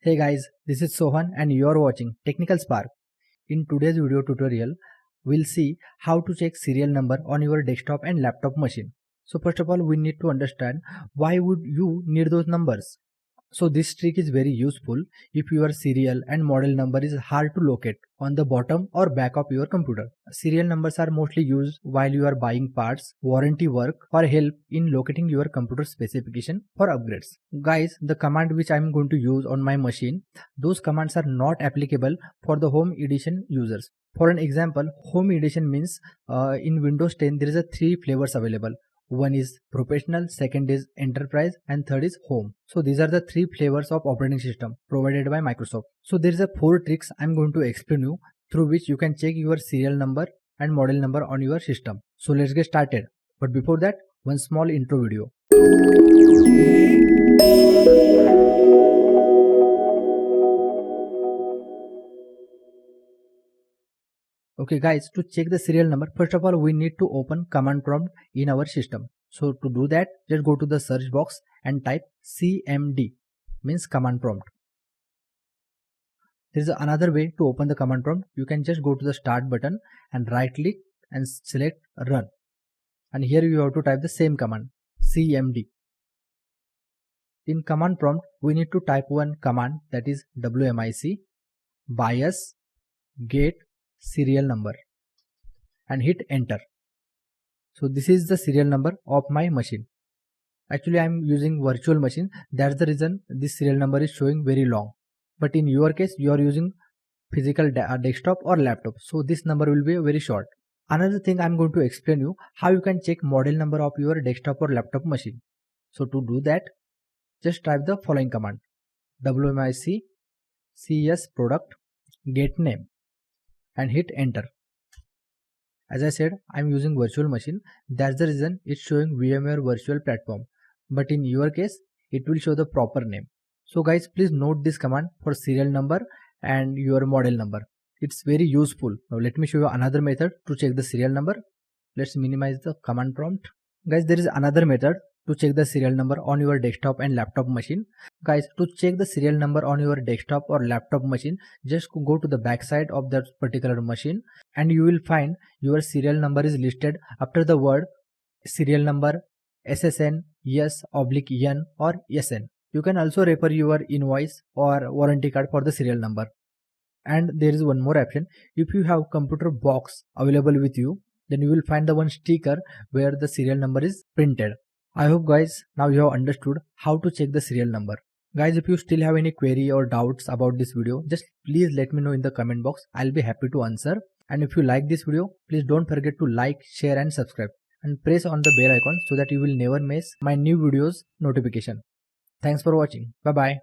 Hey guys, this is Sohan and you are watching Technical Spark. In today's video tutorial, we'll see how to check serial number on your desktop and laptop machine. So first of all, we need to understand why would you need those numbers. So this trick is very useful if your serial and model number is hard to locate on the bottom or back of your computer. Serial numbers are mostly used while you are buying parts, warranty work, or help in locating your computer specification for upgrades. Guys, the command which I am going to use on my machine, those commands are not applicable for the home edition users. For an example, home edition means in Windows 10 there is a 3 flavors available. One is professional, second is enterprise, and third is home. So these are the 3 flavors of operating system provided by Microsoft. So there is a 4 tricks I'm going to explain you through which you can check your serial number and model number on your system. So let's get started. But before that, one small intro video. Okay guys, to check the serial number, first of all we need to open command prompt in our system. So to do that, just go to the search box and type CMD, means command prompt. There is another way to open the command prompt. You can just go to the start button and right click and select run. And here you have to type the same command, CMD. In command prompt, we need to type one command, that is WMIC bias get serial number and hit enter. So this is the serial number of my machine. Actually I am using virtual machine, that's the reason this serial number is showing very long. But in your case you are using physical desktop or laptop, so this number will be very short. Another thing I am going to explain you how you can check model number of your desktop or laptop machine. So to do that, just type the following command, WMIC CS product get name and hit enter. As I said, I am using virtual machine, that's the reason it's showing VMware virtual platform, but in your case it will show the proper name. So guys, please note this command for serial number and your model number. It's very useful. Now let me show you another method to check the serial number. Let's minimize the command prompt. Guys, there is another method to check the serial number on your desktop and laptop machine. Guys, to check the serial number on your desktop or laptop machine, just go to the back side of that particular machine and you will find your serial number is listed after the word serial number SSN, yes, oblique N or SN. You can also refer your invoice or warranty card for the serial number. And there is one more option. If you have computer box available with you, then you will find the one sticker where the serial number is printed. I hope guys now you have understood how to check the serial number. Guys, if you still have any query or doubts about this video, just please let me know in the comment box. I'll be happy to answer. And if you like this video, please don't forget to like, share and subscribe. And press on the bell icon so that you will never miss my new videos notification. Thanks for watching. Bye bye.